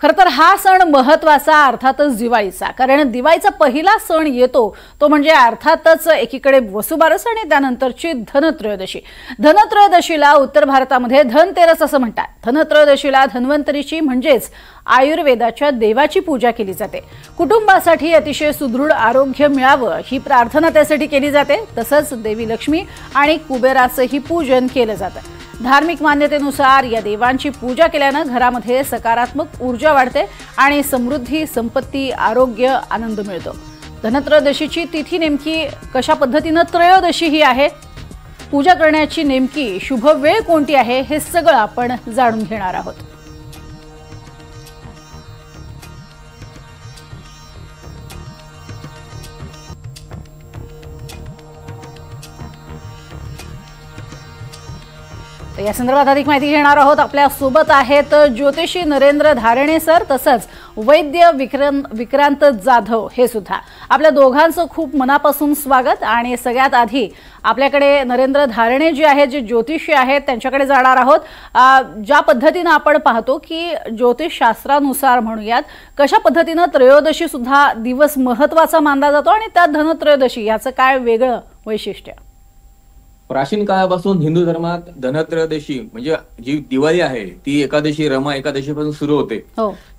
खरं तर हा सण महत्त्वाचा अर्थातच दिवाळीचा, कारण दिवाळीचा पहिला सण येतो तो म्हणजे अर्थातच एकीकडे वसुबारस आणि त्यानंतरची धनत्रयोदशी। धनत्रयोदशीला उत्तर भारतामध्ये धनतेरस असं म्हणतात। धनत्रयोदशीला धन्वंतरीची म्हणजेच आयुर्वेदाच्या देवाची पूजा केली जाते। कुटुंबासाठी अतिशय सुदृढ आरोग्य मिळावं ही प्रार्थना त्यासाठी केली जाते। तसंच देवी लक्ष्मी आणि कुबेराचंही पूजन केलं जातं। धार्मिक मान्यतेनुसार या देवांची पूजा केल्याने घरामध्ये सकारात्मक ऊर्जा वाढते आणि समृद्धी, संपत्ती, आरोग्य, आनंद मिळतो। धनत्रयोदशीची तिथी नेमकी कशा पद्धतीने त्रयोदशी ही आहे, पूजा करण्याची नेमकी शुभ वेळ कोणती आहे, हे सगळं आपण जाणून घेणार आहोत। या संदर्भात अधिक माहिती घेणार आहोत। आपल्या सोबत आहेत ज्योतिषी नरेंद्र धारणे सर, तसंच वैद्य विक्रांत जाधव हे सुद्धा। आपल्या दोघांचं खूप मनापासून स्वागत। आणि सगळ्यात आधी आपल्याकडे नरेंद्र धारणे जे आहेत, जे ज्योतिषी आहेत, त्यांच्याकडे जाणार आहोत। ज्या पद्धतीने आपण पाहतो की ज्योतिषशास्त्रानुसार म्हणूयात कशा पद्धतीने त्रयोदशी सुद्धा दिवस महत्त्वाचा मानला जातो आणि त्या धनत्रयोदशी याचं काय वेगळं वैशिष्ट्य? प्राचीन काळापासून हिंदू धर्मात धनत्रयोदशी म्हणजे जी दिवाळी आहे ती एकादशी, रमा एकादशी पासून सुरू होते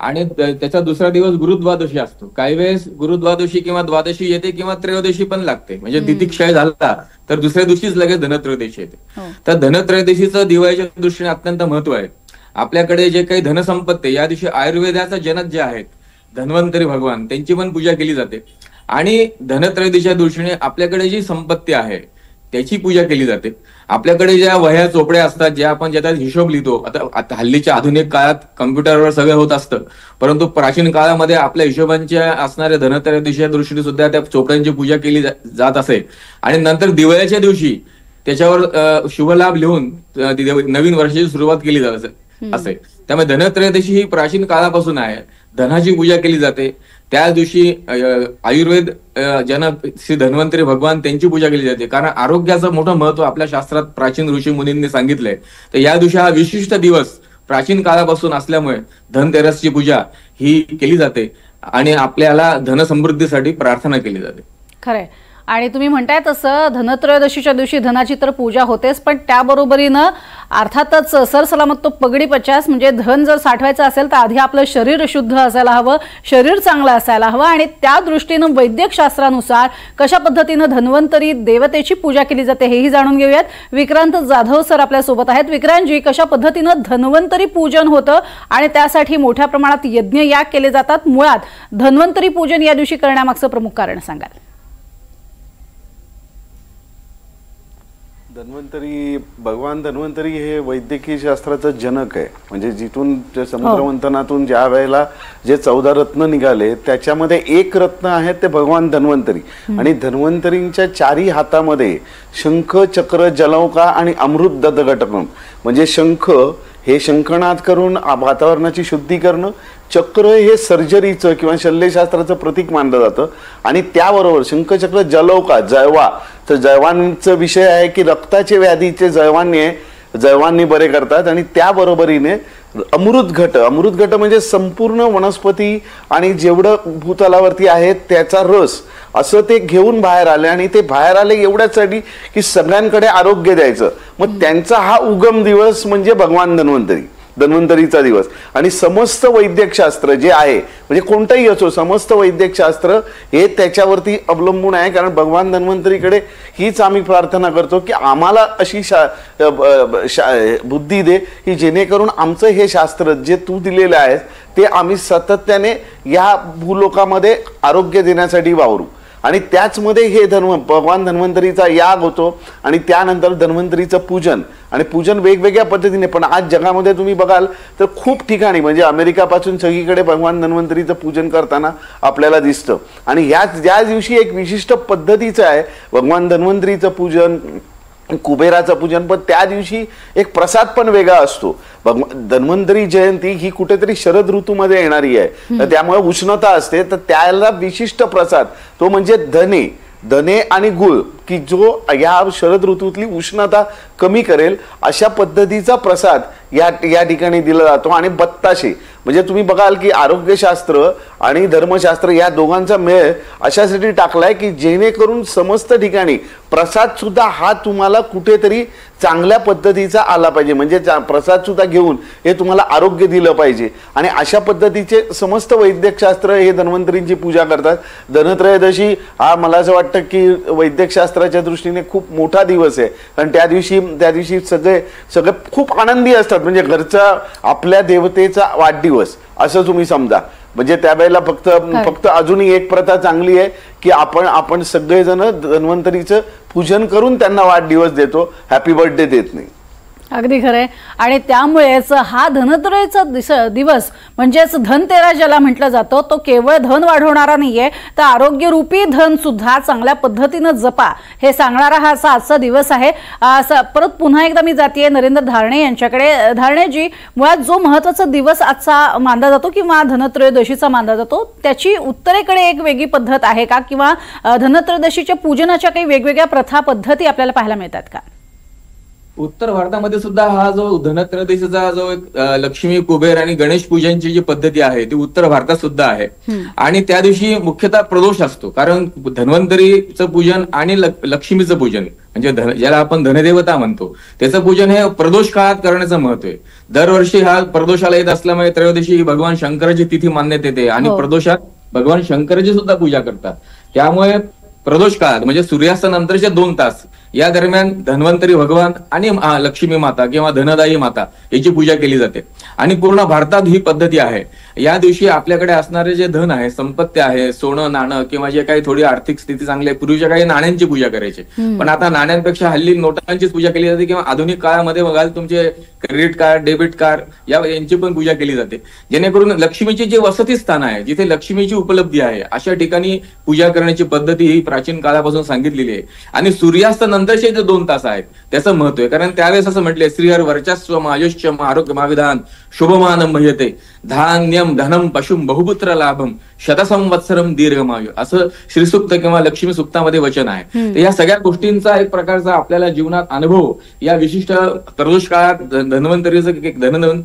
आणि त्याचा दुसरा दिवस गुरुद्वादशी असतो। काही वेळेस गुरुद्वादशी किंवा द्वादशी येते किंवा त्रयोदशी पण लागते, म्हणजे तिथिक्षय झाला तर दुसऱ्या दिवशीच लगेच धनत्रयोदशी येते। तर धनत्रयोदशीचं दिवाळीच्या दृष्टीने अत्यंत महत्व आहे। आपल्याकडे जे काही धनसंपत्ती, या दिवशी आयुर्वेदाचा जनक जे आहेत धन्वंतरी भगवान, त्यांची पण पूजा केली जाते। आणि धनत्रयोदशीच्या दृष्टीने आपल्याकडे जी संपत्ती आहे त्याची पूजा केली जाते। आपल्याकडे ज्या वह्या चोपड्या असतात, ज्या आपण ज्याच्यात हिशोब लिहितो, आता हल्लीच्या आधुनिक काळात कम्प्युटरवर सगळं होत असतं, परंतु प्राचीन काळामध्ये आपल्या हिशोबांच्या असणाऱ्या धनत्रयोदशीच्या दृष्टीने सुद्धा त्या चोपड्यांची पूजा केली जात असे। आणि नंतर दिवाळीच्या दिवशी त्याच्यावर शुभलाभ लिहून नवीन वर्षाची सुरुवात केली जात असे। त्यामुळे धनत्रयोदशी ही प्राचीन काळापासून आहे। धनाची पूजा केली जाते। त्या दिवशी आयुर्वेद जनक श्री धन्वंतरी भगवान त्यांची पूजा केली जाते, कारण आरोग्याचं मोठं महत्व आपल्या शास्त्रात प्राचीन ऋषी मुनींनी सांगितलंय। तर या दिवशी हा विशिष्ट दिवस प्राचीन काळापासून असल्यामुळे धनतेरसची पूजा ही केली जाते आणि आपल्याला धनसमृद्धीसाठी प्रार्थना केली जाते। खरंय। आणि तुम्ही म्हणताय तसं धनत्रयोदशीच्या दिवशी धनाची तर पूजा होतेच, पण त्याबरोबरीनं अर्थातच सरसलामत तो पगडी 50 म्हणजे धन जर साठवायचं असेल तर आधी आपलं शरीर शुद्ध असायला हवं, शरीर चांगलं असायला हवं। आणि त्या दृष्टीनं वैद्यक शास्त्रानुसार कशा पद्धतीनं धन्वंतरी देवतेची पूजा केली जाते हेही जाणून घेऊयात। विक्रांत जाधव सर आपल्या सोबत आहेत। विक्रांतजी, कशा पद्धतीनं धन्वंतरी पूजन होतं आणि त्यासाठी मोठ्या प्रमाणात यज्ञ याग केले जातात, मुळात धन्वंतरी पूजन या दिवशी करण्यामागचं प्रमुख कारण सांगाल? भगवान धन्वंतरी हे वैद्यकीय शास्त्राचं जनक आहे। म्हणजे जिथून समुद्र मंथनातून ज्या वेळेला जे 14 रत्न निघाले त्याच्यामध्ये एक रत्न आहे ते भगवान धन्वंतरी। आणि धन्वंतरींच्या चारी हातामध्ये शंख, चक्र, जलौका आणि अमृत दधघटकम, म्हणजे शंख हे शंखनाद करून वातावरणाची शुद्धी करणं, चक्र हे सर्जरीचं किंवा शल्यशास्त्राचं प्रतीक मानलं जातं, आणि त्याबरोबर शंखचक्र, जलौका, जळवा, तर जळवांचा विषय आहे की रक्ताचे व्याधीचे जळवांनी बरे करतात। आणि त्याबरोबरीने अमृत घट म्हणजे संपूर्ण वनस्पती आणि जेवढं भूतलावरती आहे त्याचा रस, असं ते घेऊन बाहेर आले। आणि ते बाहेर आले एवढ्यासाठी की सगळ्यांकडे आरोग्य द्यायचं। मग त्यांचा हा उगम दिवस म्हणजे भगवान धन्वंतरीचा दिवस। आणि समस्त वैद्यकशास्त्र जे आहे, म्हणजे कोणतंही असो, समस्त वैद्यकशास्त्र हे त्याच्यावरती अवलंबून आहे। कारण भगवान धन्वंतरीकडे हीच आम्ही प्रार्थना करतो की आम्हाला अशी बुद्धी दे की जेणेकरून आमचं हे शास्त्र जे तू दिलेलं आहेस ते आम्ही सातत्याने या भूलोकामध्ये आरोग्य देण्यासाठी वावरू। आणि त्याचमध्ये हे भगवान धन्वंतरीचा याग होतो आणि त्यानंतर धन्वंतरीचं पूजन। आणि पूजन वेगवेगळ्या पद्धतीने, पण आज जगामध्ये तुम्ही बघाल तर खूप ठिकाणी, म्हणजे अमेरिकापासून सगळीकडे भगवान धन्वंतरीचं पूजन करताना आपल्याला दिसतं। आणि या दिवशी एक विशिष्ट पद्धतीचं आहे भगवान धन्वंतरीचं पूजन, कुबेराचं पूजन। पण त्या दिवशी एक प्रसाद पण वेगळा असतो। धन्वंतरी जयंती ही कुठेतरी शरद ऋतूमध्ये येणारी आहे, तर त्यामुळे उष्णता असते, तर त्याला विशिष्ट प्रसाद तो म्हणजे धने आणि गुळ की जो या शरद ऋतूतली उष्णता कमी करेल अशा पद्धतीचा प्रसाद या ठिकाणी दिला जातो. आणि बत्ताशे म्हणजे तुम्ही बघाल की आरोग्यशास्त्र आणि धर्मशास्त्र या दोघांचा मेळ अशासाठी टाकलाय की जेणेकरून समस्त ठिकाणी प्रसाद सुद्धा हा तुम्हाला कुठेतरी चांगल्या पद्धतीचा आला पाहिजे, म्हणजे प्रसाद सुद्धा घेऊन हे तुम्हाला आरोग्य दिलं पाहिजे. आणि अशा पद्धतीचे समस्त वैद्यकशास्त्र हे धन्वंतरींची पूजा करतात. धनत्रयोदशी हा मला असं वाटतं की वैद्यकशास्त्राच्या दृष्टीने खूप मोठा दिवस आहे, कारण त्या दिवशी सगळे खूप आनंदी असतात, म्हणजे घरचा आपल्या देवतेचा वाढदिवस असं तुम्ही समजा. म्हणजे त्यावेळेला फक्त अजूनही एक प्रथा चांगली आहे की आपण सगळेजण धन्वंतरीचं पूजन करून त्यांना वाढदिवस देतो, हॅपी बर्थडे देत नाही. अगदी खरंय. आणि त्यामुळेच हा धनत्रयोदशीचा दिवस म्हणजेच धनतेरस ज्याला म्हटलं जातं, तो केवळ धन वाढवणारा नाहीये, तर आरोग्यरूपी धन सुद्धा चांगल्या पद्धतीनं जपा हे सांगणारा हा असा आजचा दिवस आहे. परत पुन्हा एकदा मी जातीये नरेंद्र धारणे यांच्याकडे. धारणेजी, मुळात जो महत्वाचा दिवस आजचा मानला जातो किंवा धनत्रयोदशीचा मानला जातो, त्याची उत्तरेकडे एक वेगळी पद्धत आहे का, किंवा धनत्रयोदशीच्या पूजनाच्या काही वेगवेगळ्या प्रथा पद्धती आपल्याला पाहायला मिळतात का? उत्तर भारतामध्ये सुद्धा हा जो धनत्रयोदशीचा जो एक लक्ष्मी, कुबेर आणि गणेश पूजनची जी पद्धती आहे ती उत्तर भारतात सुद्धा आहे. आणि त्या दिवशी मुख्यतः प्रदोष असतो, कारण धन्वंतरीचं पूजन आणि लक्ष्मीचं पूजन म्हणजे ज्याला आपण धनदेवता म्हणतो त्याचं पूजन हे प्रदोष काळात करण्याचं महत्व आहे. दरवर्षी हा प्रदोषाला येत असल्यामुळे त्रयोदशी भगवान शंकराची तिथी मानण्यात येते आणि प्रदोषात भगवान शंकराची सुद्धा पूजा करतात. त्यामुळे प्रदोष काळात म्हणजे सूर्यास्तानंतरचे 2 तास या दरम्यान धन्वंतरी भगवान आणि लक्ष्मी माता किंवा धनदायी माता याची पूजा केली जाते. आणि पूर्ण भारतात ही पद्धती आहे. या दिवशी आपल्याकडे असणारे जे धन आहे, संपत्ती आहे, सोनं नाणं किंवा जे काही थोडी आर्थिक स्थिती चांगली आहे, पूर्वीच्या काही नाण्यांची पूजा करायची, पण आता नाण्यांपेक्षा हल्ली नोटांचीच पूजा केली जाते. किंवा आधुनिक काळामध्ये बघाल तुमचे क्रेडिट कार्ड, डेबिट कार्ड यांची पण पूजा केली जाते, जेणेकरून लक्ष्मीची जे वसती स्थान आहे, जिथे लक्ष्मीची उपलब्धी आहे, अशा ठिकाणी पूजा करण्याची पद्धती ही प्राचीन काळापासून सांगितलेली आहे. आणि सूर्यास्त नंतरचे जे 2 तास आहेत त्याचं महत्व आहे, कारण त्यावेळेस असं म्हटलंय श्रीहर वर्चस्व आयुष्यम आरोग्य माविधान शुभमानम भयते धान्यम धनम पशुम बहुपुत्र लाभम शतसंवत्सरम दीर्घमायु असं श्रीसूक्त किंवा लक्ष्मी सुक्तामध्ये वचन आहे. तर या सगळ्या गोष्टींचा एक प्रकारचा आपल्याला जीवनात अनुभव या विशिष्ट प्रदोष काळात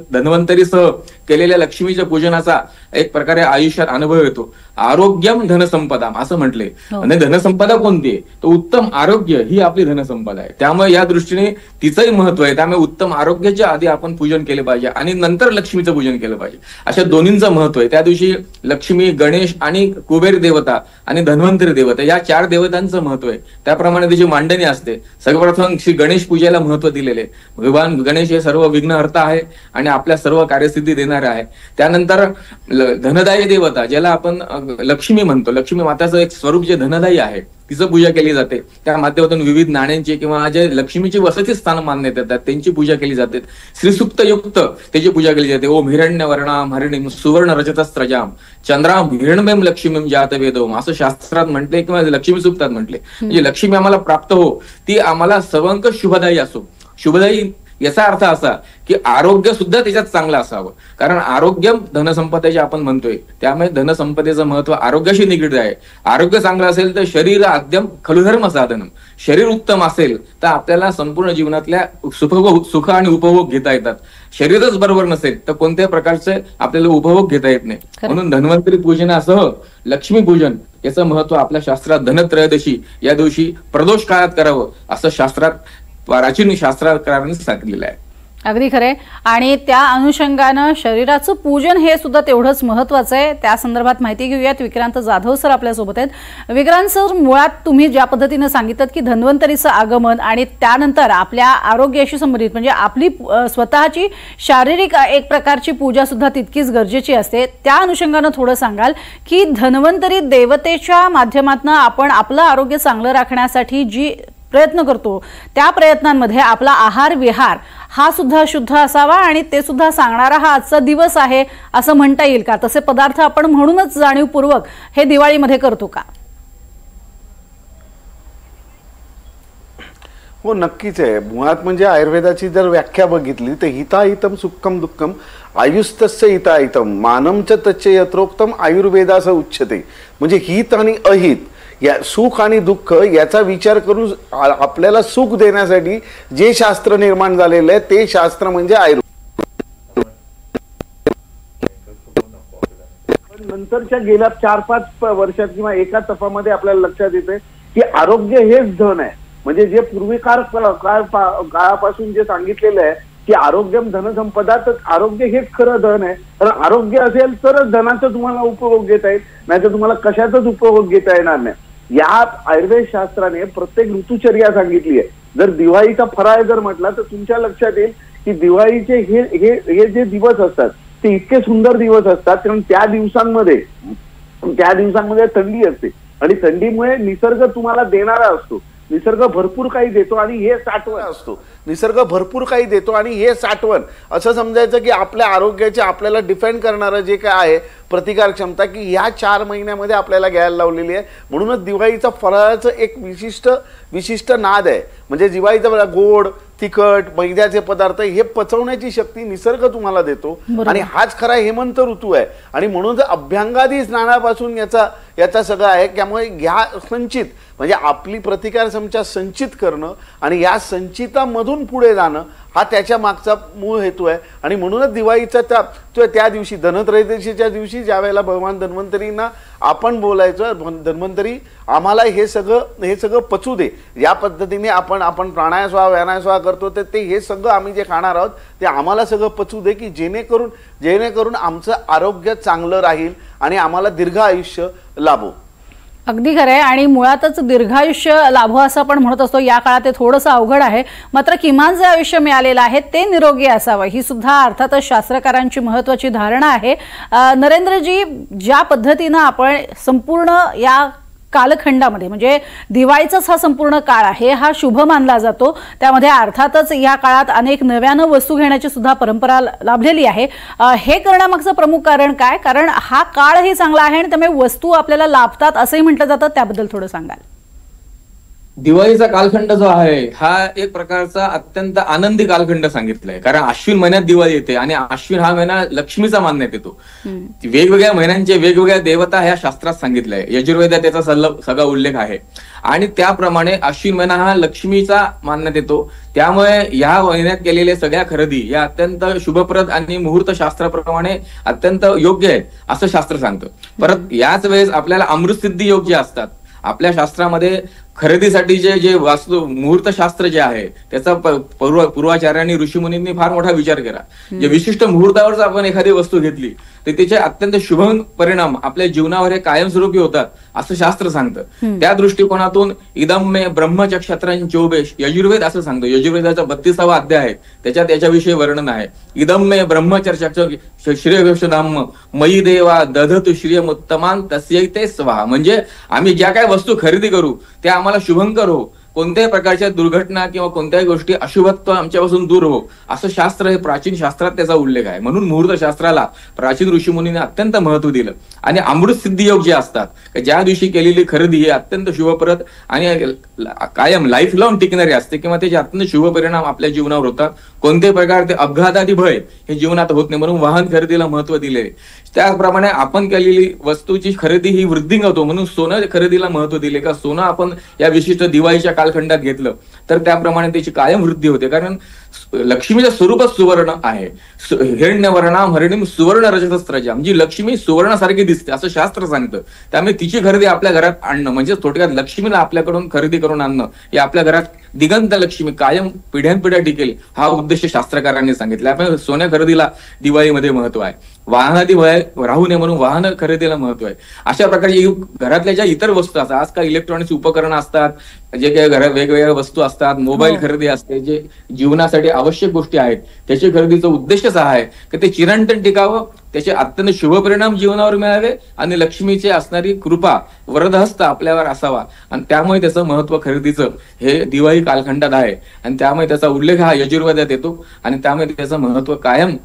धन्वंतरीसह केलेल्या लक्ष्मीच्या पूजनाचा एक प्रकारे आयुष्यात अनुभव येतो. आरोग्यम धनसंपदा असं म्हटले, आणि धनसंपदा कोणती आहे, तर उत्तम आरोग्य ही आपली धनसंपदा आहे. त्यामुळे या दृष्टीने तिचंही महत्व आहे. त्यामुळे उत्तम आरोग्याच्या आधी आपण पूजन केले पाहिजे आणि नंतर लक्ष्मीचं पूजन केलं पाहिजे. अशा दोन्हींचं महत्व आहे. त्या दिवशी लक्ष्मी, गणेश आणि कुबेर देवता आणि धन्वंतरी देवता या 4 देवतांचं महत्व आहे. त्याप्रमाणे त्याची मांडणी असते. सर्वप्रथम श्री गणेश पूजेला महत्व दिलेले. भगवान गणेश हे सर्व विघ्नहर्ता आहे आणि आपल्या सर्व कार्यसिद्धी देणारे आहे. त्यानंतर धनदायी देवता ज्याला आपण लक्ष्मी म्हणतो, लक्ष्मी माताचं एक स्वरूप जे धनदायी आहे तिचं पूजा केली जाते. त्या माध्यमातून विविध नाण्यांची किंवा जे लक्ष्मीची वसती स्थान मानण्यात येतात त्यांची पूजा केली जाते. श्रीसूक्त युक्त त्याची पूजा केली जाते. ओम हिरण्यवर्णाम हरिणीम सुवर्ण रजतस्त्रजाम चंद्राम हिरण्यमेम लक्ष्मीम जातवेदोम असं शास्त्रात म्हटले किंवा लक्ष्मी सूक्तात म्हटले. म्हणजे लक्ष्मी आम्हाला प्राप्त हो, ती आम्हाला सर्वांक शुभदायी असो. शुभदायी याचा अर्थ असा की आरोग्य सुद्धा त्याच्यात चांगलं असावं, कारण आरोग्य धनसंपदेचे आपण म्हणतोय. त्यामुळे धनसंपदेचं महत्व आरोग्याशी निगडीत आहे. आरोग्य चांगलं असेल तर शरीर आद्यम खलुधर्म साधनम. शरीर उत्तम असेल तर आपल्याला संपूर्ण जीवनातल्या सुख आणि उपभोग घेता येतात. शरीरच बरोबर नसेल तर कोणत्याही प्रकारचे आपल्याला उपभोग घेता येत नाही. म्हणून धन्वंतरी पूजनासह लक्ष्मी पूजन याचं महत्व आपल्या शास्त्रात धनत्रयोदशी या दिवशी प्रदोष काळात करावं असं शास्त्रात प्राचीन शास्त्रकारांनी सांगितलेलं आहे. अगदी खरे. आणि त्या अनुषंगानं शरीराचं पूजन हे सुद्धा तेवढंच महत्वाचं आहे. त्या संदर्भात माहिती घेऊयात. विक्रांत जाधव सर आपल्यासोबत आहेत. विक्रांत सर, मुळात तुम्ही ज्या पद्धतीनं सांगितलं की धन्वंतरीचं आगमन आणि त्यानंतर आपल्या आरोग्याशी संबंधित म्हणजे आपली स्वतःची शारीरिक एक प्रकारची पूजा सुद्धा तितकीच गरजेची असते. त्या अनुषंगानं थोडं सांगाल की धन्वंतरी देवतेच्या माध्यमातून आपण आपलं आरोग्य चांगलं राखण्यासाठी जी प्रयत्न करतो त्या प्रयत्नांमध्ये आपला आहार विहार हा सुद्धा शुद्ध असावा आणि ते सुद्धा सांगणारा हा आजचा दिवस आहे असं म्हणता येईल का? तसे पदार्थ आपण म्हणूनच जाणीवपूर्वक हे दिवाळीमध्ये करतो का? हो, नक्कीच आहे. मुळात म्हणजे आयुर्वेदाची जर व्याख्या बघितली तर हिताहितम सुखम दुःखम आयुस्तस्य हिताहितम मानम च तच्च यत्रोक्तम आयुर्वेदास उच्यते. म्हणजे हित आणि अहित या सुख आणि दुःख याचा विचार करून आपल्याला सुख देण्यासाठी जे शास्त्र निर्माण झालेलं आहे ते शास्त्र म्हणजे आयुर्वेद. नंतरच्या गेल्या 4-5 वर्षात किंवा एका तपामध्ये आपल्याला लक्षात येते की आरोग्य हेच धन आहे. म्हणजे जे पूर्वी काळापासून जे सांगितलेलं आहे की आरोग्यम धनसंपदा, तर आरोग्य हेच खरं धन आहे. कारण आरोग्य असेल तरच धनाचा तुम्हाला उपभोग घेता येईल, नाही तर तुम्हाला कशाचाच उपभोग घेता येणार नाही. या आयुर्वेद शास्त्राने प्रत्येक ऋतुचर्या सांगितली आहे. जर दिवाळीचा फराळ जर म्हटला तर तुमच्या लक्षात येईल की दिवाळीचे हे जे दिवस असतात ते इतके सुंदर दिवस असतात, कारण त्या दिवसांमध्ये थंडी असते आणि थंडीमुळे निसर्ग तुम्हाला देणारा असतो. निसर्ग भरपूर काही देतो आणि हे साठवण असतो. निसर्ग भरपूर काही देतो आणि हे साठवण असं समजायचं की आपल्या आरोग्याचे आपल्याला डिफेंड करणारं जे काय आहे प्रतिकार क्षमता, की ह्या 4 महिन्यामध्ये आपल्याला घ्यायला लावलेली आहे. म्हणूनच दिवाळीचा फराळाचं एक विशिष्ट नाद आहे. म्हणजे दिवाळीचा गोड, तिखट, मैद्याचे पदार्थ हे पचवण्याची शक्ती निसर्ग तुम्हाला देतो आणि हाच खरा हेमंत ऋतू आहे. आणि म्हणून अभ्यंगादी स्नानापासून याचा सगळं आहे. त्यामुळे ह्या संचित म्हणजे आपली प्रतिकार क्षमता संचित करणं आणि या संचितामधून पुढे जाणं हा त्याच्या मागचा मूळ हेतू आहे. आणि म्हणूनच दिवाळीचा त्या दिवशी धनत्रयोदशीच्या दिवशी ज्या वेळेला भगवान धन्वंतरींना आपण बोलायचं, धन्वंतरी आम्हाला हे सगळं पचू दे. या पद्धतीने आपण प्राणायाम व्यायाम करतो तर ते हे सगळं आम्ही जे खाणार आहोत ते आम्हाला सगळं पचू दे, की जेणेकरून आमचं आरोग्य चांगलं राहील आणि आम्हाला दीर्घ आयुष्य लाभो. अगदी खरं आहे. आणि मुळातच दीर्घायुष्य लाभो असं आपण म्हणत असतो. या काळात ते थोडंसं अवघड आहे, मात्र किमान जे आयुष्य मिळालेलं आहे ते निरोगी असावं ही सुद्धा अर्थातच शास्त्रकारांची महत्त्वाची धारणा आहे. नरेंद्रजी, ज्या पद्धतीनं आपण संपूर्ण या कालखंडामध्ये म्हणजे दिवाळीचाच हा संपूर्ण काळ आहे, हा शुभ मानला जातो. त्यामध्ये अर्थातच या काळात अनेक नव्यानं वस्तू घेण्याची सुद्धा परंपरा लाभलेली आहे. हे करण्यामागचं प्रमुख कारण काय? कारण हा काळही चांगला आहे आणि त्यामुळे वस्तू आपल्याला लाभतात असंही म्हटलं जातं. त्याबद्दल थोडं सांगाल? दिवाळीचा कालखंड जो आहे हा एक प्रकारचा अत्यंत आनंदी कालखंड सांगितलाय. कारण अश्विन महिन्यात दिवाळी येते आणि अश्विन हा महिना लक्ष्मीचा मानण्यात येतो. वेगवेगळ्या महिन्यांचे वेगवेगळ्या देवता ह्या शास्त्रात सांगितलंय. यजुर्वेदात त्याचा सगळा उल्लेख आहे आणि त्याप्रमाणे अश्विन महिना हा लक्ष्मीचा मानण्यात येतो. त्यामुळे या महिन्यात केलेल्या सगळ्या खरेदी या अत्यंत शुभप्रद आणि मुहूर्त शास्त्राप्रमाणे अत्यंत योग्य आहेत असं शास्त्र सांगतं. परत याच वेळेस आपल्याला अमृतसिद्धी योग जे असतात आपल्या शास्त्रामध्ये खरेदीसाठीचे जे वास्तू मुहूर्त शास्त्र जे आहे त्याचा पूर्वाचार्यांनी ऋषीमुनींनी फार मोठा विचार केला. जे विशिष्ट मुहूर्तावर जर आपण एखादी वस्तू घेतली तर त्याचे अत्यंत शुभ परिणाम आपल्या जीवनावर हे कायमस्वरूपी होतात असं शास्त्र सांगतं. त्या दृष्टिकोनातून इदम मे ब्रह्मचक्षत्रांचोबेश यजुर्वेद असं सांगतो. यजुर्वेदाचा 32वा अध्याय आहे, त्याच्यात याच्याविषयी वर्णन आहे. इदम मे ब्रह्मचर्चक्ष श्रेयवेशधाम मयी देवा दधतु श्रियमुत्तमान तस्यैते स्वाहा. म्हणजे आम्ही ज्या काय वस्तू खरेदी करू त्या आम्हाला शुभंकर हो, कोणत्याही प्रकारच्या दुर्घटना किंवा कोणत्याही गोष्टी अशुभत्व आमच्यापासून दूर हो असं शास्त्र हे प्राचीन शास्त्रात त्याचा उल्लेख आहे. म्हणून मुहूर्त शास्त्राला प्राचीन ऋषीमुनीने अत्यंत महत्व दिलं. आणि अमृत सिद्धी योग जे असतात ज्या दिवशी केलेली खरेदी ही अत्यंत शुभप्रद आणि कायम लाईफ लॉंग टिकणारी असते किंवा त्याचे अत्यंत शुभ परिणाम आपल्या जीवनावर होतात. कोणत्याही प्रकारचे अपघातादी भय हे जीवनात होत नाही म्हणून वाहन खरेदीला महत्व दिले. त्याचप्रमाणे आपण केलेली वस्तूची खरेदी ही वृद्धी होतो म्हणून सोनं खरेदीला महत्व दिले. का सोनं आपण या विशिष्ट दिवाळीच्या कालखंडात घेतलं तर त्याप्रमाणे त्याची कायम वृद्धी होते. कारण लक्ष्मीचं स्वरूपच सुवर्ण आहे. हिरण्यवर्णाम हरिणीम सुवर्ण रजतस्त्रजा म्हणजे लक्ष्मी सुवर्णासारखी दिसते असं शास्त्र सांगतं. त्यामुळे तिची खरेदी आपल्या घरात आणणं म्हणजे थोडक्यात लक्ष्मीला आपल्याकडून खरेदी करून आणणं हे आपल्या घरात दिगंत लक्ष्मी कायम पिढ्यानपिढ्या टिकेल हा उद्देश शास्त्रकारांनी सांगितला. आपण सोन्या खरेदीला दिवाळीमध्ये महत्व आहे. वाहनादी भय राहू नये म्हणून वाहन खरेदीला महत्व आहे. अशा प्रकारचे घरातल्या ज्या इतर वस्तू असतात आजकाल इलेक्ट्रॉनिक्स उपकरणं असतात, जे काही घरात वेगवेगळ्या वस्तू असतात, मोबाईल खरेदी असते, जे जीवनासाठी आवश्यक गोष्टी आहेत त्याची खरेदीचा उद्देशच हा आहे की ते चिरंतन टिकावं, त्याचे अत्यंत शुभ परिणाम जीवनावर मिळावे आणि लक्ष्मीची असणारी कृपा वरदहस्त आपल्यावर असावा. आणि त्यामुळे त्याचं महत्व खरेदीचं हे दिवाळी कालखंडात आहे आणि त्यामुळे त्याचा उल्लेख हा यजुर्वेदात येतो आणि त्यामुळे त्याचं महत्व कायम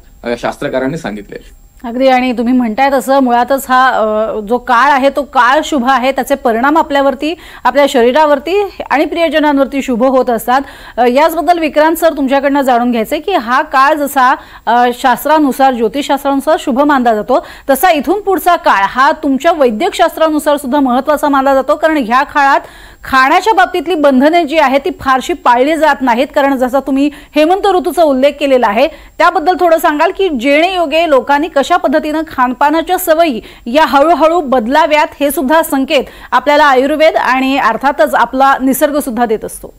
शास्त्रकारांनी सांगितले. अगदी, आणि तुम्ही म्हणताय तसं मुळातच हा जो काळ आहे तो काळ शुभ आहे, त्याचे परिणाम आपल्यावरती, आपल्या शरीरावरती आणि प्रियजनांवरती शुभ होत असतात। याचबद्दल विक्रांत सर तुमच्याकडनं जाणून घ्यायचंय की हा काळ जसा शास्त्रानुसार, ज्योतिषशास्त्रानुसार शुभ मानला जातो, तसा इथून पुढचा काळ हा तुमच्या वैद्यकशास्त्रानुसार सुद्धा महत्त्वाचा मानला जातो, कारण ह्या काळात खाण्याच्या बाबतीतली बंधने जी आहेत ती फारशी पाळली जात नाहीत, कारण जसा तुम्ही हेमंत ऋतूचा उल्लेख केलेला आहे त्याबद्दल थोडं सांगाल की जेणेयोगे लोकांनी कशा पद्धतीने खानपानाच्या सवयी या हळूहळू बदलाव्यात, हे सुद्धा संकेत आपल्याला आयुर्वेद आणि अर्थातच आपला निसर्ग सुद्धा देत असतो।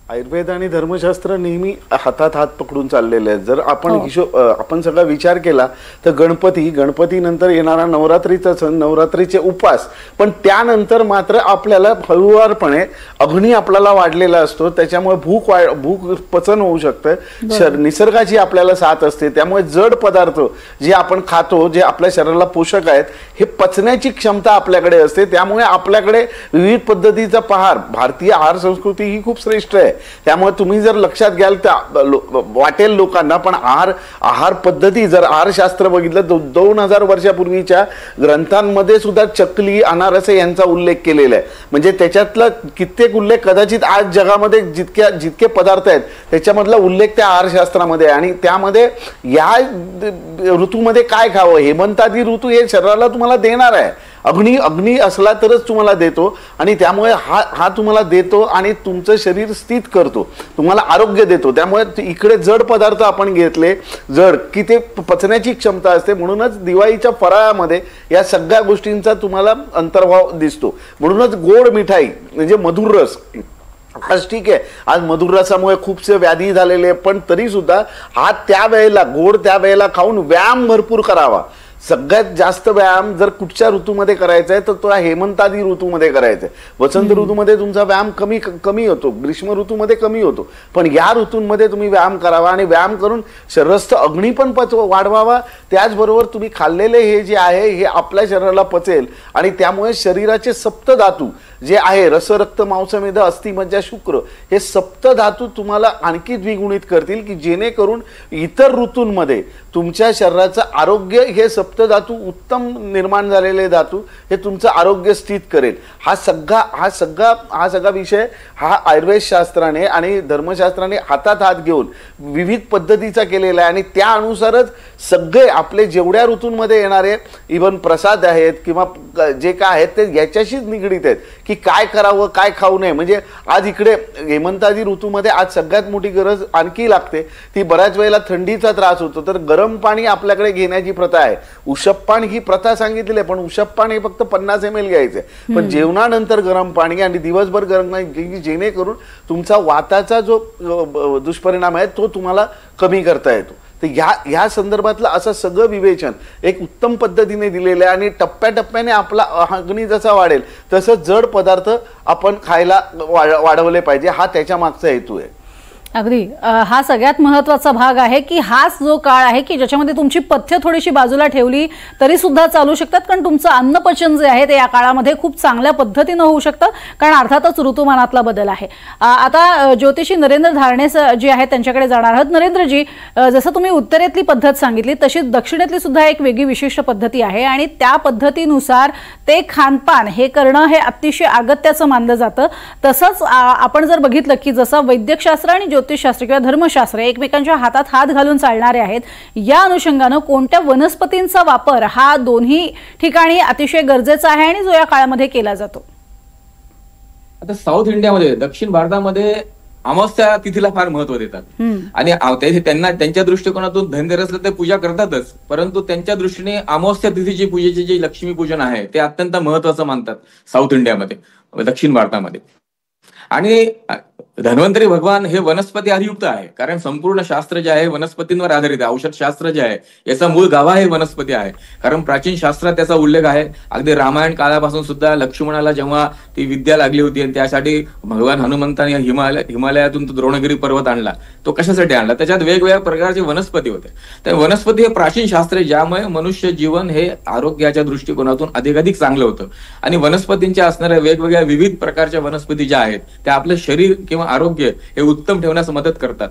आयुर्वेद आणि धर्मशास्त्र नेहमी हातात हात पकडून चाललेले आहेत। जर आपण सगळा विचार केला तर गणपती नंतर येणारा नवरात्रीचा सण, नवरात्रीचे उपास, पण त्यानंतर मात्र आपल्याला हळूवारपणे अग्नी आपल्याला वाढलेला असतो, त्याच्यामुळे भूक पचन होऊ शकतं, निसर्गाची आपल्याला साथ असते, त्यामुळे जड पदार्थ जे आपण खातो, जे आपल्या शरीराला पोषक आहेत, हे पचण्याची क्षमता आपल्याकडे असते, त्यामुळे आपल्याकडे विविध पद्धतीचा पहार, भारतीय आहार संस्कृती ही खूप श्रेष्ठ आहे। त्यामुळे तुम्ही जर लक्षात घ्याल तर वाटेल लोकांना, पण आहार पद्धती, जर आहारशास्त्र बघितलं 2000 वर्षापूर्वीच्या ग्रंथांमध्ये सुद्धा चकली, अनारसे यांचा उल्लेख केलेला आहे। म्हणजे त्याच्यातला कित्येक उल्लेख कदाचित आज जगामध्ये जितके पदार्थ आहेत त्याच्यामधला उल्लेख त्या आहारशास्त्रामध्ये आहे। आणि त्यामध्ये या ऋतूमध्ये काय खावं, हेमंतादी ऋतू हे शरीराला तुम्हाला देणार आहे, अग्नी असला तरच तुम्हाला देतो, आणि त्यामुळे हा तुम्हाला देतो आणि तुमचं शरीर स्थित करतो, तुम्हाला आरोग्य देतो। त्यामुळे इकडे जड पदार्थ आपण घेतले की ते पचण्याची क्षमता असते, म्हणूनच दिवाळीच्या फराळामध्ये या सगळ्या गोष्टींचा तुम्हाला अंतर्भाव दिसतो। म्हणूनच गोड मिठाई म्हणजे मधुर रस, आज ठीक आहे, आज मधुर रसामुळे खूपसे व्याधी झालेले, पण तरी सुद्धा हा गोड त्या वेळेला खाऊन व्यायाम भरपूर करावा। सगळ्यात जास्त व्यायाम जर कुठच्या ऋतूमध्ये करायचा आहे तर तो हेमंतादी ऋतूमध्ये करायचा आहे। वसंत ऋतूमध्ये तुमचा व्यायाम कमी होतो, ग्रीष्म ऋतूमध्ये कमी होतो, पण या ऋतूंमध्ये तुम्ही व्यायाम करावा आणि व्यायाम करून शरीरस्थ अग्नी पण वाढवावा। त्याचबरोबर तुम्ही खाल्लेले हे जे आहे हे आपल्या शरीराला पचेल, आणि त्यामुळे शरीराचे सप्तधातू जे आहे, रस, रक्त, मांस, मेद, अस्थि, मज्जा, शुक्र, हे सप्तधातू तुम्हाला आणखी द्विगुणित करतील, की जेणेकरून इतर ऋतूंमध्ये तुमच्या शरीराचं आरोग्य, हे सप्तधातू उत्तम निर्माण झालेले धातू हे तुमचं आरोग्य स्थित करेल। हा सगळा विषय हा आयुर्वेद शास्त्राने आणि धर्मशास्त्राने हातात हात घेऊन विविध पद्धतीचा केलेला आहे, आणि त्या अनुसारच सगळे आपले जेवढ्या ऋतूंमध्ये येणारे इव्हन प्रसाद आहेत किंवा जे काय आहेत ते याच्याशीच निगडीत आहेत, की काय करावं, काय खाऊ नये। म्हणजे आज इकडे हेमंतादी ऋतूमध्ये आज सगळ्यात मोठी गरज आणखी लागते, ती बऱ्याच वेळेला थंडीचा त्रास होतो, तर गरम पाणी आपल्याकडे घेण्याची प्रथा आहे। उषप्पान ही प्रथा सांगितलेली आहे, पण उषप्पान हे फक्त 50 ml घ्यायचे, पण जेवणानंतर गरम पाणी आणि दिवसभर गरम पाणी, जेणेकरून तुमचा वाताचा जो दुष्परिणाम आहे तो तुम्हाला कमी करता येतो। तर ह्या संदर्भातलं असं सगळं विवेचन एक उत्तम पद्धतीने दिलेलं आहे, आणि टप्प्याटप्प्याने आपला अग्नी जसा वाढेल तसं जड पदार्थ आपण खायला वाढवले पाहिजे, हा त्याच्या मागचा हेतू आहे। अगदी, हा सगळ्यात महत्त्वाचा भाग आहे की हाच जो काळ आहे की ज्याच्यामध्ये तुमची पथ्य थोडीशी बाजूला ठेवली तरी सुद्धा चालू शकतात, कारण तुमचं अन्नपचन जे आहे ते या काळामध्ये खूप चांगल्या पद्धतीनं होऊ शकतं, कारण अर्थातच ऋतुमानातला बदल आहे। आता ज्योतिषी नरेंद्र धारणे जे आहेत त्यांच्याकडे जाणार आहोत। नरेंद्रजी, जसं तुम्ही उत्तरेतली पद्धत सांगितली तशीच दक्षिणेतली सुद्धा एक वेगळी विशिष्ट पद्धती आहे, आणि त्या पद्धतीनुसार ते खानपान हे करणं हे अतिशय अगत्याचं मानलं जातं। तसंच आपण जर बघितलं की जसं वैद्यकशास्त्र आणि ज्योतिषशास्त्र किंवा धर्मशास्त्र एकमेकांच्या हातात हात घालून चालणारे आहेत, या अनुषंगानं कोणत्या वनस्पतींचा वापर हा दोन्ही ठिकाणी अतिशय गरजेचा आहे आणि जो या काळामध्ये केला जातो? आता साऊथ इंडियामध्ये, दक्षिण भारतामध्ये अमावस्या तिथीला फार महत्व देतात, आणि त्यांना त्यांच्या दृष्टिकोनातून धनतेरसला ते पूजा करतातच, परंतु त्यांच्या दृष्टीने अमावस्या तिथीची पूजेचे जे लक्ष्मी पूजन आहे ते अत्यंत महत्वाचं मानतात साऊथ इंडियामध्ये, दक्षिण भारतामध्ये। आणि धन्वंतरी भगवान हे वनस्पती आधियुक्त आहे, कारण संपूर्ण शास्त्र जे आहे वनस्पतींवर आधारित आहे। औषध शास्त्र जे आहे याचा मूळ गाभा हे वनस्पती आहे, कारण प्राचीन शास्त्रात त्याचा उल्लेख आहे। अगदी रामायण काळापासून सुद्धा लक्ष्मणाला जेव्हा ती विद्या लागली होती आणि त्यासाठी भगवान हनुमंताने हिमालयातून तो द्रोणगिरी पर्वत आणला, तो कशासाठी आणला? त्याच्यात वेगवेगळ्या प्रकारचे वनस्पती होते। तर वनस्पती हे प्राचीन शास्त्र आहे, ज्यामुळे मनुष्य जीवन हे आरोग्याच्या दृष्टिकोनातून अधिकाधिक चांगलं होतं, आणि वनस्पतींच्या असणाऱ्या वेगवेगळ्या विविध प्रकारच्या वनस्पती ज्या आहेत त्या आपलं शरीर किंवा आरोग्य हे उत्तम ठेवण्यास मदत करतात।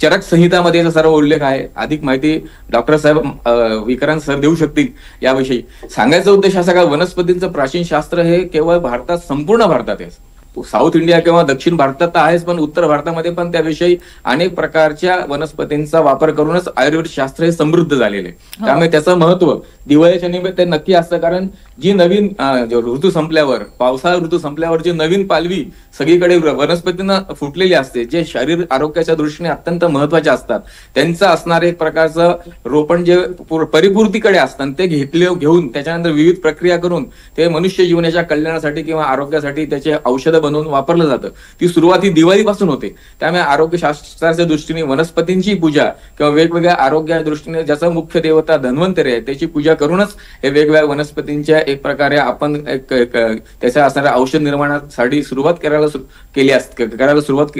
चरक संहितामध्ये याचा सर्व उल्लेख आहे। अधिक माहिती डॉक्टर साहेब विक्रांत सर देऊ शकतील याविषयी। सांगायचा उद्देश असा का वनस्पतींचं प्राचीन शास्त्र हे केवळ भारतात, संपूर्ण भारतात आहे, साऊथ इंडिया किंवा दक्षिण भारतात तर आहेच, पण उत्तर भारतामध्ये पण त्याविषयी अनेक प्रकारच्या वनस्पतींचा वापर करूनच आयुर्वेद शास्त्र हे समृद्ध झालेले आहे। त्यामुळे त्याचं महत्व दिवाळीच्या निमित्त नक्की असतं, कारण जी नवीन ऋतू संपल्यावर, पावसाळा ऋतू संपल्यावर जी नवीन पालवी सगळीकडे वनस्पतींना फुटलेली असते, जे शरीर आरोग्याच्या दृष्टीने अत्यंत महत्वाचे असतात, त्यांचं असणार एक प्रकारचं रोपण जे परिपूर्तीकडे असतात ते घेऊन त्याच्यानंतर विविध प्रक्रिया करून ते मनुष्य जीवनाच्या कल्याणासाठी किंवा आरोग्यासाठी त्याचे औषधं बनवून वापरलं जातं। ती सुरुवात ही दिवाळीपासून होते। त्यामुळे आरोग्यशास्त्राच्या दृष्टीने वनस्पतींची पूजा किंवा वेगवेगळ्या आरोग्याच्या दृष्टीने ज्याचा मुख्य देवता धन्वंतरी आहे त्याची पूजा करूनच हे वेगवेगळ्या वनस्पतींच्या एक प्रकारे आपण त्याच्या असणाऱ्या औषध निर्माणासाठी सुरुवात करायला सुरुवात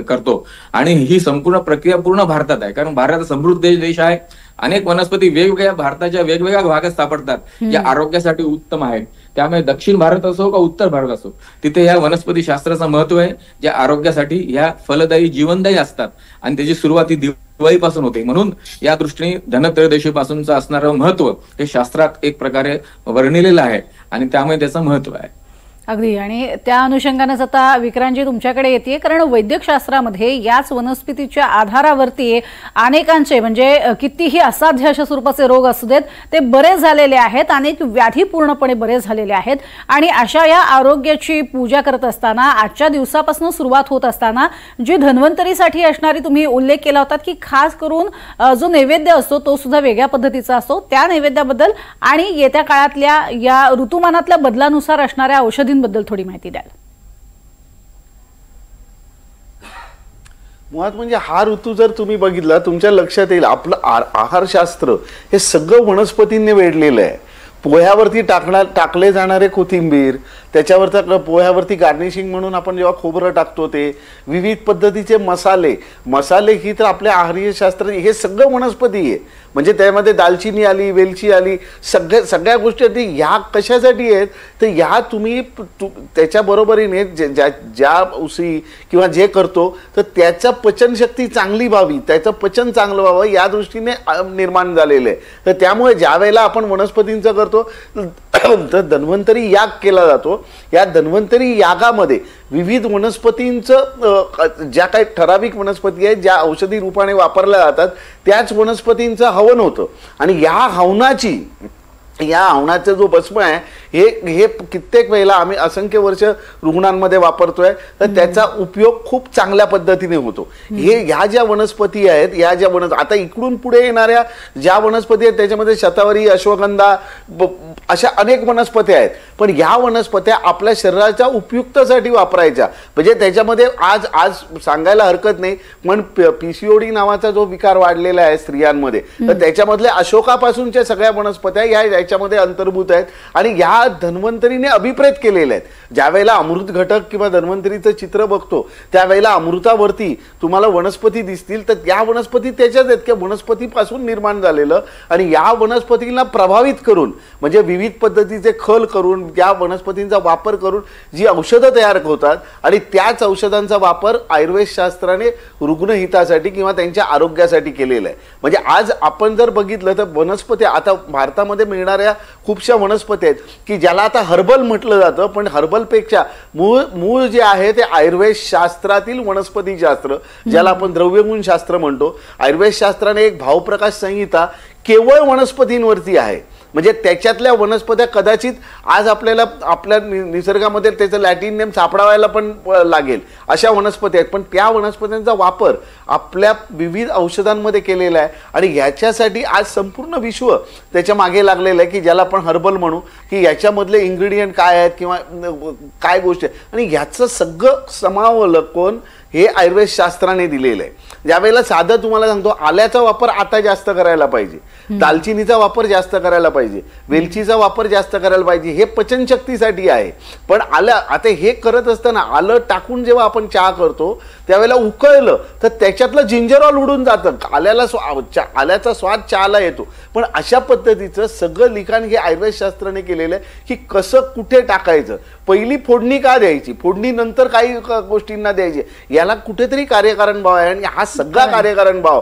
करतो। आणि ही संपूर्ण प्रक्रिया पूर्ण भारतात आहे, कारण भारत समृद्ध देश आहे। अनेक वनस्पती वेगवेगळ्या भारताच्या वेगवेगळ्या भागात सापडतात ज्या आरोग्यासाठी उत्तम आहेत। त्यामुळे दक्षिण भारत असो का उत्तर भारत असो, तिथे या वनस्पती शास्त्राचं महत्व आहे, ज्या आरोग्यासाठी ह्या फलदायी जीवनदायी असतात आणि त्याची सुरुवात ही दिवाळीपासून होते। म्हणून या दृष्टीने धनत्रयोदशीपासूनचं असणारं महत्व हे शास्त्रात एक प्रकारे वर्णिलेलं आहे आणि त्यामुळे त्याचं महत्व आहे। अगदी, आणि त्या अनुषंगानेच आता विक्रांतजी तुमच्याकडे येते, कारण वैद्यकशास्त्रामध्ये याच वनस्पतीच्या आधारावरती अनेकांचे म्हणजे कितीही असाध्य अशा स्वरूपाचे रोग असू देत ते बरे झालेले आहेत, अनेक व्याधी पूर्णपणे बरे झालेले आहेत। आणि अशा या आरोग्याची पूजा करत असताना आजच्या दिवसापासून सुरुवात होत असताना जी धन्वंतरीसाठी असणारी तुम्ही उल्लेख केला होता की खास करून जो नैवेद्य असतो तो सुद्धा वेगळ्या पद्धतीचा असतो, त्या नैवेद्याबद्दल आणि येत्या काळातल्या या ऋतुमानातल्या बदलानुसार असणाऱ्या औषधी बद्दल थोडी माहिती द्याल। मुळात म्हणजे हा ऋतू जर तुम्ही बघितला तुमच्या लक्षात येईल आपलं आहारशास्त्र हे सगळं वनस्पतींनी वेढलेलं आहे। पोह्यावरती टाकले जाणारे कोथिंबीर, त्याच्यावरचा पोह्यावरती गार्निशिंग म्हणून आपण जेव्हा खोबरं टाकतो ते विविध पद्धतीचे मसाले ही तर आपल्या आहारशास्त्र हे सगळं वनस्पती आहे। म्हणजे त्यामध्ये दालचिनी आली, वेलची आली, सगळ्या गोष्टी ह्या कशासाठी आहेत तर ह्या तुम्ही त्याच्या बरोबरीने ज्या औषधी किंवा जे करतो तर त्याचा पचनशक्ती चांगली व्हावी, त्याचं पचन चांगलं व्हावं या दृष्टीने निर्माण झालेलं आहे। तर त्यामुळे ज्या वेळेला आपण वनस्पतींचं करतो तर धन्वंतरी याग केला जातो। या धन्वंतरी यागामध्ये विविध वनस्पतींचं ज्या काही ठराविक वनस्पती आहेत ज्या औषधी रूपाने वापरल्या जातात त्याच वनस्पतींचं हवन होतं आणि या हवनाचा जो भस्म आहे हे कित्येक वेळेला आम्ही असंख्य वर्ष रुग्णांमध्ये वापरतोय, तर त्याचा उपयोग खूप चांगल्या पद्धतीने होतो। ह्या ज्या वनस्पती आहेत आता इकडून पुढे येणाऱ्या ज्या वनस्पती आहेत त्याच्यामध्ये शतावरी, अश्वगंधा अशा अनेक वनस्पती आहेत, पण ह्या वनस्पत्या आपल्या शरीराच्या उपयुक्तसाठी वापरायच्या। म्हणजे त्याच्यामध्ये आज सांगायला हरकत नाही, पण पीसीओडी नावाचा जो विकार वाढलेला आहे स्त्रियांमध्ये तर त्याच्यामधल्या अशोकापासूनच्या सगळ्या वनस्पत्या याच्यामध्ये अंतर्भूत आहेत आणि या धन्वंतरीने अभिप्रेत केलेले आहेत। ज्या वेळेला अमृत घटक किंवा धन्वंतरीचं चित्र बघतो त्यावेळेला अमृतावरती तुम्हाला वनस्पती दिसतील, तर या वनस्पती त्याच्याच आहेत की वनस्पतीपासून निर्माण झालेलं आणि या वनस्पतींना प्रभावित करून म्हणजे विविध पद्धतीचे खल करून या वनस्पतींचा वापर करून जी औषधं तयार होतात आणि त्याच औषधांचा वापर आयुर्वेद शास्त्राने रुग्णहितासाठी किंवा त्यांच्या आरोग्यासाठी केलेला आहे। म्हणजे आज आपण जर बघितलं तर वनस्पती आता भारतामध्ये मिळणाऱ्या खूपशा वनस्पती आहेत की ज्याला आता हर्बल म्हटलं जातं, पण हर्बलपेक्षा मूळ जे आहे ते आयुर्वेद शास्त्रातील वनस्पती शास्त्र ज्याला आपण द्रव्यगुण शास्त्र म्हणतो। आयुर्वेद शास्त्राने एक भावप्रकाश संहिता केवळ वनस्पतींवरती आहे। म्हणजे त्याच्यातल्या वनस्पत्या कदाचित आज आपल्याला आपल्या निसर्गामध्ये त्याचं लॅटिन नेम सापडावायला पण लागेल अशा वनस्पती आहेत, पण त्या वनस्पत्यांचा वापर आपल्या विविध औषधांमध्ये केलेला आहे आणि ह्याच्यासाठी आज संपूर्ण विश्व त्याच्या मागे लागलेलं आहे की ज्याला आपण हर्बल म्हणू, की याच्यामधले इन्ग्रेडियंट काय आहेत किंवा काय गोष्टी आणि ह्याचं सगळं समावलोकन हे आयुर्वेद शास्त्राने दिलेलं आहे। ज्यावेळेला साधं तुम्हाला सांगतो आल्याचा वापर आता जास्त करायला पाहिजे, दालचिनीचा वापर जास्त करायला पाहिजे, वेलचीचा वापर जास्त करायला पाहिजे, हे पचनशक्तीसाठी आहे। पण आलं आता हे करत असताना आलं टाकून जेव्हा आपण चहा करतो त्यावेळेला उकळलं तर त्याच्यातलं जिंजरऑल उडून जातं, आल्याचा स्वाद चहाला येतो. पण अशा पद्धतीचं सगळं लिखाण हे आयुर्वेद शास्त्राने केलेलं आहे की कसं कुठे टाकायचं, पहिली फोडणी का द्यायची, फोडणी नंतर काही गोष्टींना द्यायची, याला कुठेतरी कार्यकारण भाव आहे. आणि हा सगळा कार्यकारण भाव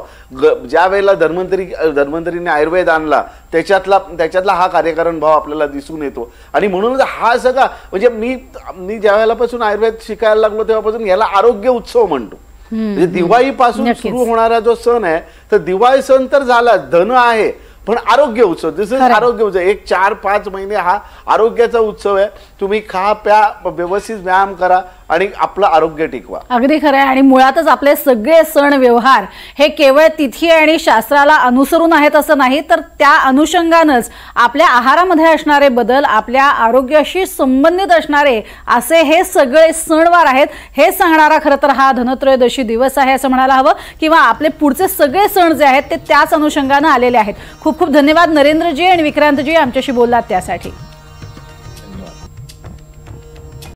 ज्या वेळेला धन्वंतरीने आयुर्वेद आणला त्याच्यातला हा कार्यकारण भाव आपल्याला दिसून येतो. आणि म्हणूनच हा सगळा म्हणजे मी ज्या वेळेलापासून आयुर्वेद शिकायला लागलो तेव्हापासून याला आरोग्य उत्सव म्हणतो. म्हणजे दिवाळीपासून सुरू होणारा जो सण आहे, तर दिवाळी सण तर झाला, धन आहे, पण आरोग्य उत्सव, दिस इज आरोग्य उत्सव. एक 4-5 महिने हा आरोग्याचा उत्सव आहे. तुम्ही खा प्या, व्यवस्थित व्यायाम करा आणि आपलं आरोग्य टिकवा. अगदी खरं आहे. आणि मुळातच आपले सगळे सण व्यवहार हे केवळ तिथी आणि शास्त्राला अनुसरून आहेत असं नाही, तर त्या अनुषंगानंच आपल्या आहारामध्ये असणारे बदल, आपल्या आरोग्याशी संबंधित असणारे असे हे सगळे सणवार आहेत. हे सांगणारा खरं तर हा धनत्रयोदशी दिवस आहे असं म्हणायला हवं, किंवा आपले पुढचे सगळे सण जे आहेत ते त्याच अनुषंगानं आलेले आहेत. खूप खूप धन्यवाद नरेंद्रजी आणि विक्रांतजी आमच्याशी बोललात त्यासाठी.